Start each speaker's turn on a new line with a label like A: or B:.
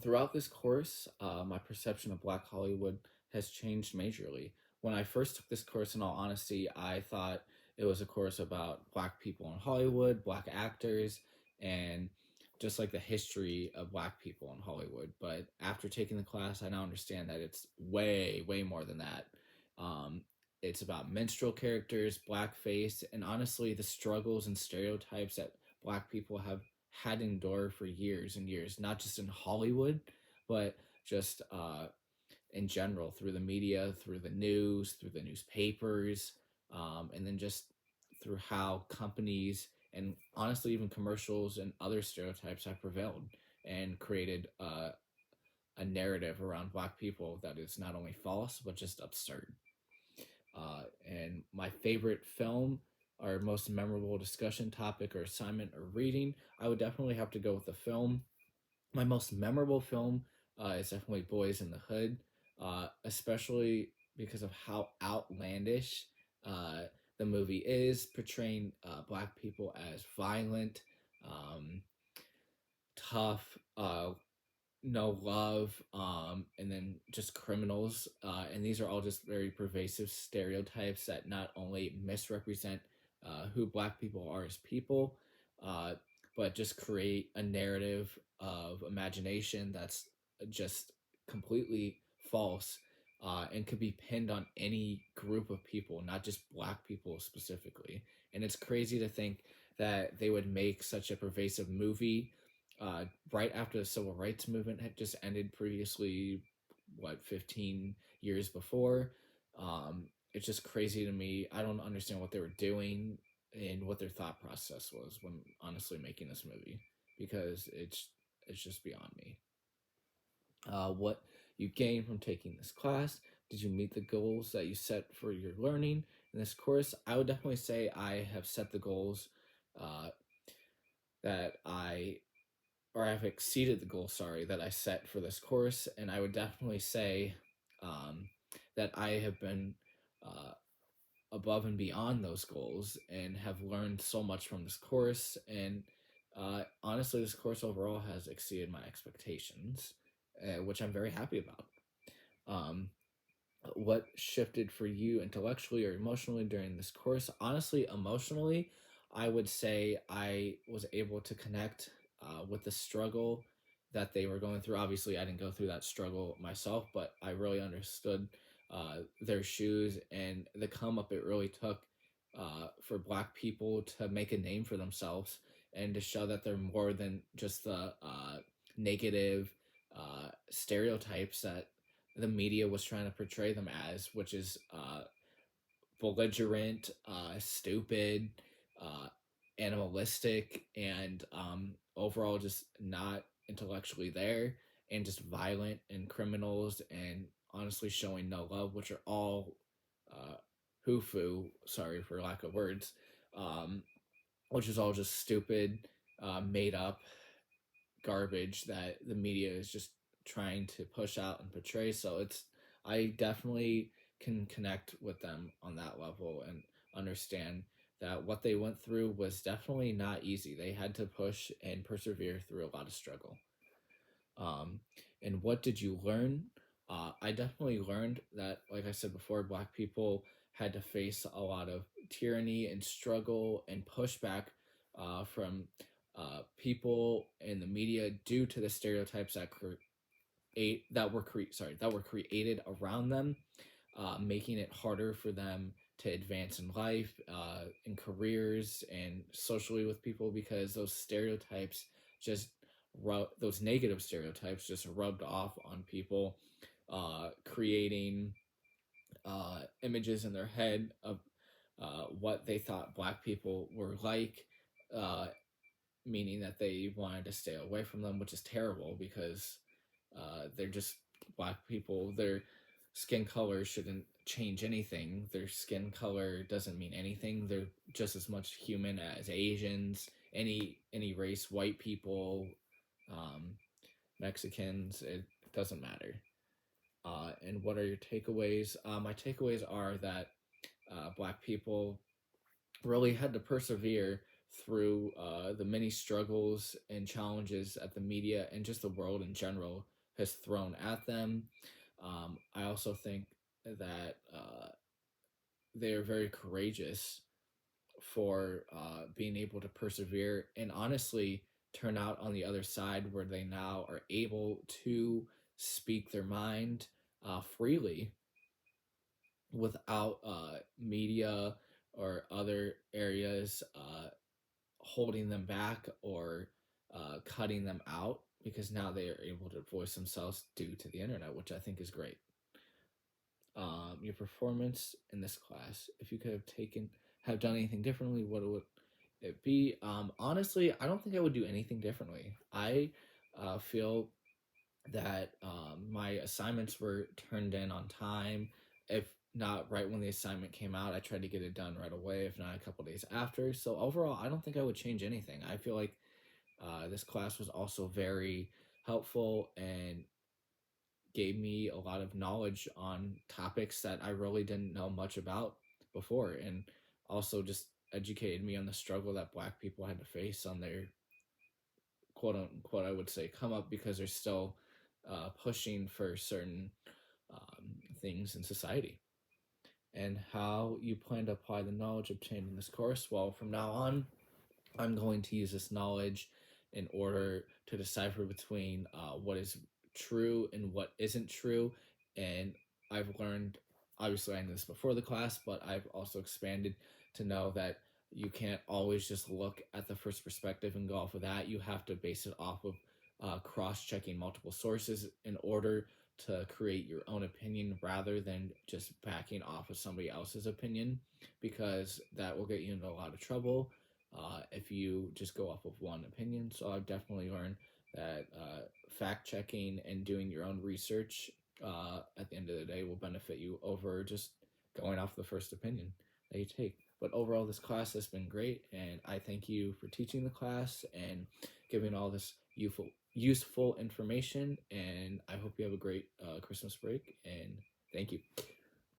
A: Throughout this course, my perception of Black Hollywood has changed majorly. When I first took this course, in all honesty, I thought it was a course about Black people in Hollywood, Black actors, and just like the history of Black people in Hollywood. But after taking the class, I now understand that it's way, way more than that. Um, it's about minstrel characters, blackface, and honestly, the struggles and stereotypes that Black people have had endured for years and years, not just in Hollywood, but just in general through the media, through the news, through the newspapers, and then just through how companies and honestly even commercials and other stereotypes have prevailed and created a narrative around Black people that is not only false but just absurd. And my favorite film or most memorable discussion topic or assignment or reading, I would definitely have to go with the film. My most memorable film is definitely Boys in the Hood, especially because of how outlandish uh, the movie is, portraying Black people as violent, um, tough, no love, and then just criminals. And these are all just very pervasive stereotypes that not only misrepresent who Black people are as people, uh, but just create a narrative of imagination that's just completely false and could be pinned on any group of people, not just Black people specifically. And it's crazy to think that they would make such a pervasive movie uh, right after the civil rights movement had just ended previously, what, 15 years before. It's just crazy to me. I don't understand what they were doing and what their thought process was when honestly making this movie because it's just beyond me. What you gain from taking this class? Did you meet the goals that you set for your learning in this course? I would definitely say I have set the goals uh, that I or I've exceeded the goal, sorry, that I set for this course. And I would definitely say that I have been uh, above and beyond those goals and have learned so much from this course. And honestly, this course overall has exceeded my expectations, which I'm very happy about. Um, what shifted for you intellectually or emotionally during this course? Honestly, emotionally, I would say I was able to connect with the struggle that they were going through. Obviously, I didn't go through that struggle myself, but I really understood their shoes and the come up it really took for Black people to make a name for themselves and to show that they're more than just the negative stereotypes that the media was trying to portray them as, which is belligerent, stupid, uh, animalistic, and overall just not intellectually there, and just violent and criminals, and honestly showing no love, which are all uh, hoo sorry for lack of words, um, which is all just stupid, made up garbage that the media is just trying to push out and portray. So I definitely can connect with them on that level and understand that what they went through was definitely not easy. They had to push and persevere through a lot of struggle. Um, and what did you learn? I definitely learned that, like I said before, Black people had to face a lot of tyranny and struggle and pushback from people in the media due to the stereotypes that were created around them, making it harder for them to advance in life, in careers, and socially with people because those stereotypes just those negative stereotypes just rubbed off on people, creating images in their head of what they thought Black people were like, uh, meaning that they wanted to stay away from them, which is terrible because they're just Black people. Their skin color shouldn't change anything. Their skin color doesn't mean anything. They're just as much human as Asians, any race, white people, um, Mexicans. It doesn't matter. And what are your takeaways? My takeaways are that Black people really had to persevere through the many struggles and challenges that the media and just the world in general has thrown at them. I also think that they are very courageous for being able to persevere and honestly turn out on the other side where they now are able to speak their mind freely without media or other areas holding them back or cutting them out, because now they are able to voice themselves due to the internet, which I think is great. Your performance in this class, if you could have done anything differently, what would it be? Honestly, I don't think I would do anything differently. I feel that my assignments were turned in on time. If not right when the assignment came out, I tried to get it done right away, if not a couple days after. So overall, I don't think I would change anything. I feel like this class was also very helpful and gave me a lot of knowledge on topics that I really didn't know much about before, and also just educated me on the struggle that Black people had to face on their quote unquote, I would say, come up, because they're still pushing for certain things in society. And how you plan to apply the knowledge obtained in this course? Well, from now on, I'm going to use this knowledge in order to decipher between what is true and what isn't true. And I've learned, obviously, I knew this before the class, but I've also expanded to know that you can't always just look at the first perspective and go off of that. You have to base it off of cross checking multiple sources in order to create your own opinion rather than just backing off of somebody else's opinion, because that will get you into a lot of trouble if you just go off of one opinion. So I've definitely learned that fact checking and doing your own research at the end of the day will benefit you over just going off the first opinion that you take. But overall, this class has been great, and I thank you for teaching the class and giving all this useful information. And I hope you have a great Christmas break. And thank you.